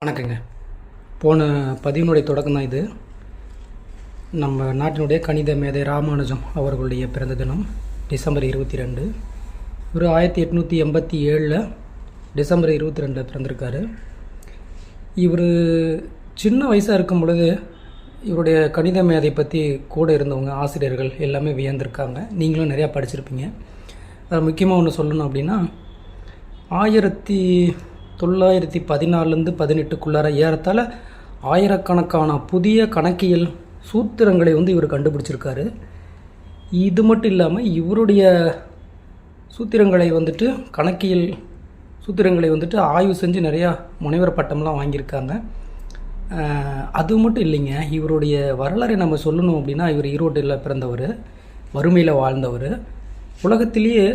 வணக்கங்க. போன பதிவினுடைய தொடக்கம் தான் இது. நம்ம நாட்டினுடைய கணித மேதை ராமானுஜம் அவர்களுடைய பிறந்த தினம் டிசம்பர் 22. இவர் 1887 டிசம்பர் 22 பிறந்திருக்காரு. இவர் சின்ன வயசாக இருக்கும் பொழுது இவருடைய கணித மேதை பற்றி கூட இருந்தவங்க ஆசிரியர்கள் எல்லாமே வியந்திருக்காங்க. நீங்களும் நிறையா படிச்சிருப்பீங்க. அது முக்கியமாக ஒன்று சொல்லணும் அப்படின்னா 1914 18 ஏறத்தாழ ஆயிரக்கணக்கான புதிய கணக்கியல் சூத்திரங்களை இவர் கண்டுபிடிச்சிருக்காரு. இது மட்டும் இல்லாமல் இவருடைய சூத்திரங்களை கணக்கியல் சூத்திரங்களை ஆய்வு செஞ்சு நிறையா முனைவர் பட்டம்லாம் வாங்கியிருக்காங்க. அது மட்டும் இல்லைங்க, இவருடைய வரலாறை நம்ம சொல்லணும் அப்படின்னா இவர் ஈரோட்டில் பிறந்தவர், வறுமையில் வாழ்ந்தவர். உலகத்திலேயே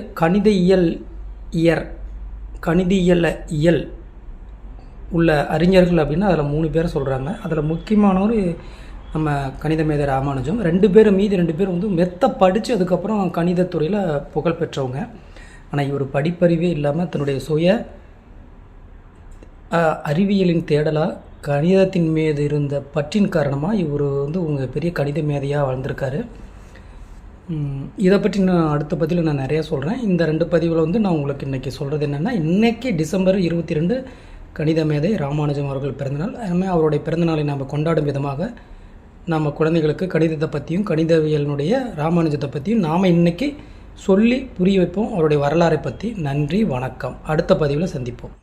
கணிதியியல் உள்ள அறிஞர்கள் அப்படின்னா அதில் 3 பேரை சொல்கிறாங்க. அதில் முக்கியமானவர் நம்ம கணித மேதை ராமானுஜம். 2 பேர் மீதி 2 பேர் மெத்த படித்து அதுக்கப்புறம் கணிதத்துறையில் புகழ் பெற்றவங்க. ஆனால் இவர் படிப்பறிவே இல்லாமல் தன்னுடைய சுய அறிவியலின் தேடலாக கணிதத்தின் மீது இருந்த பற்றின் காரணமாக இவர் உங்கள் பெரிய கணித மேதையாக வாழ்ந்திருக்காரு. இதை பற்றி நான் அடுத்த பதிவில் நான் நிறையா சொல்கிறேன். இந்த 2 பதிவில் நான் உங்களுக்கு இன்றைக்கி சொல்கிறது என்னென்னா, இன்றைக்கி டிசம்பர் 22 கணித மேதை ராமானுஜம் அவர்கள் பிறந்தநாள். அதுமாதிரி அவருடைய பிறந்தநாளை நாம் கொண்டாடும் விதமாக நம்ம குழந்தைகளுக்கு கணிதத்தை பற்றியும் கணிதவியலினுடைய ராமானுஜத்தை பற்றியும் நாம் இன்றைக்கி சொல்லி புரிய வைப்போம், அவருடைய வரலாறை பற்றி. நன்றி, வணக்கம். அடுத்த பதிவில் சந்திப்போம்.